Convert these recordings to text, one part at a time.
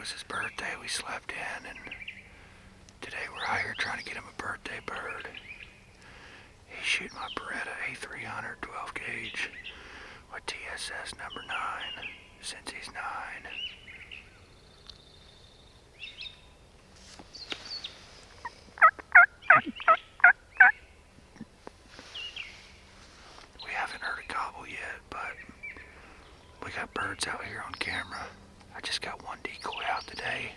was his birthday. We slept in, and today we're out here trying to get him a birthday bird. He's shooting my Beretta A300 12 gauge with TSS number 9 since he's 9. We haven't heard a gobble yet, but we got birds out here on camera. I just got one decoy out today.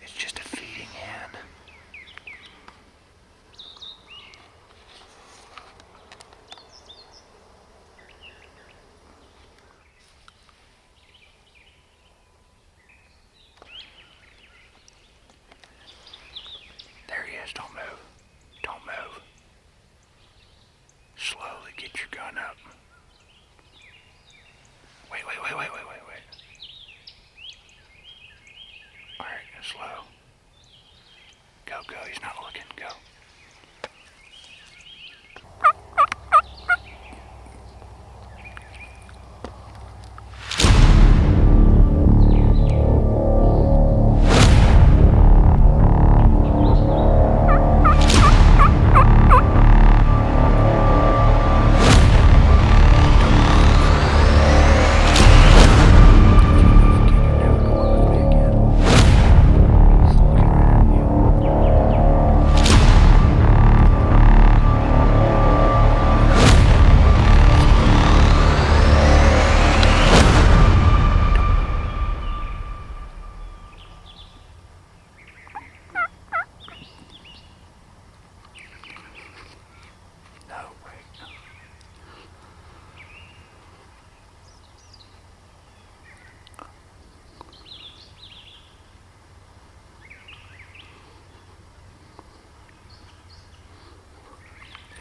It's just a feeding hen. There he is. Don't move. Don't move. Slowly get your gun up. Wait. Alright, slow. Go. He's not looking. Go.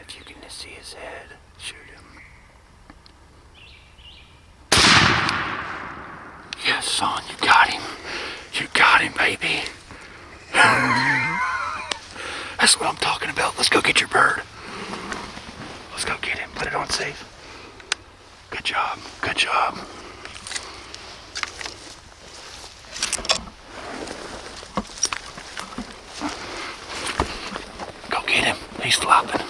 If you can just see his head, shoot him. Yes, son, you got him. You got him, baby. That's what I'm talking about. Let's go get your bird. Let's go get him. Put it on safe. Good job. Good job. Go get him. He's flopping.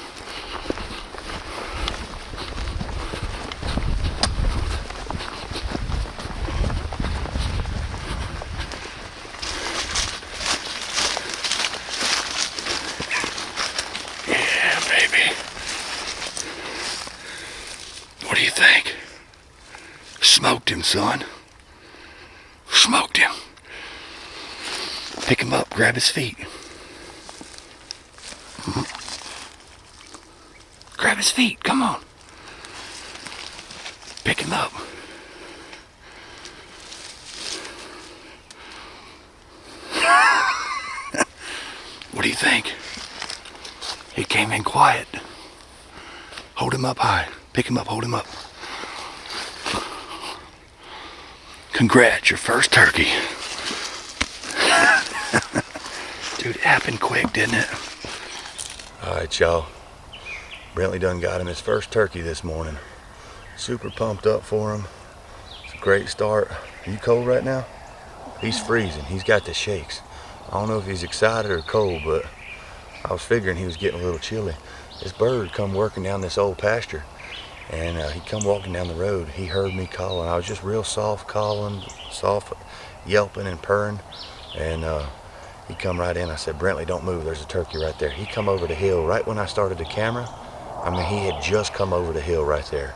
What do you think? Smoked him, son. Smoked him. Pick him up, grab his feet. Grab his feet, come on. Pick him up. What do you think? He came in quiet. Hold him up high. Pick him up, hold him up. Congrats, your first turkey. Dude, it happened quick, didn't it? Alright, y'all. Brentley done got him his first turkey this morning. Super pumped up for him. It's a great start. Are you cold right now? He's freezing. He's got the shakes. I don't know if he's excited or cold, but I was figuring he was getting a little chilly. This bird come working down this old pasture, and he come walking down the road. He heard me calling. I was just real soft calling, soft yelping and purring, and he come right in. I said, Brentley, don't move. There's a turkey right there. He come over the hill right when I started the camera. I mean, he had just come over the hill right there,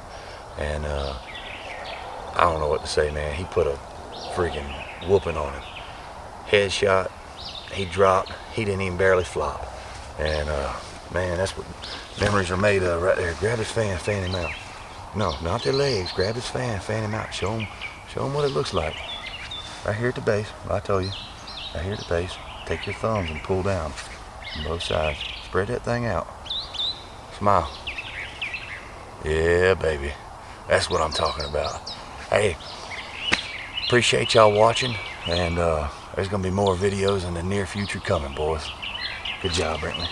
and I don't know what to say, man. He put a freaking whooping on him. Headshot. He dropped. He didn't even barely flop, and man, that's what memories are made of right there. Grab his fan him out. No, not their legs. Grab his fan him out. Show him what it looks like. Right here at the base. I told you. Right here at the base. Take your thumbs and pull down on both sides. Spread that thing out. Smile. Yeah, baby. That's what I'm talking about. Hey, appreciate y'all watching, and there's gonna be more videos in the near future coming, boys. Good job, Brentley.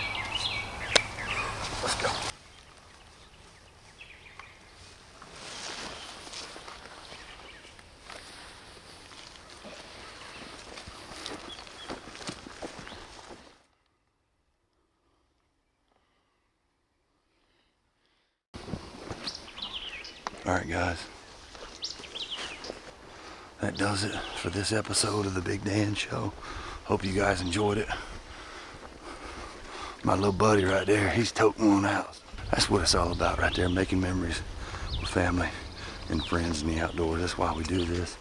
Let's go. Alright guys, that does it for this episode of the Big Dan Show. Hope you guys enjoyed it. My little buddy right there, he's toting one out. That's what it's all about right there, making memories with family and friends in the outdoors. That's why we do this.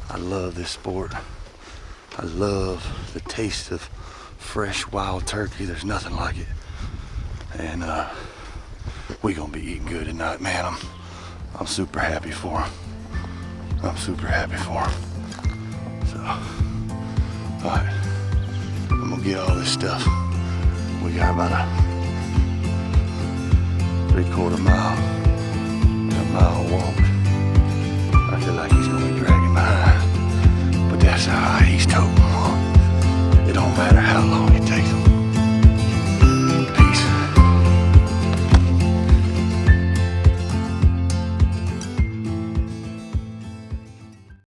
I love this sport. I love the taste of fresh wild turkey. There's nothing like it. And we gonna be eating good tonight, man. I'm super happy for him. I'm super happy for him. So, all right, I'm gonna get all this stuff. We got about a 3/4 mile, a mile walk.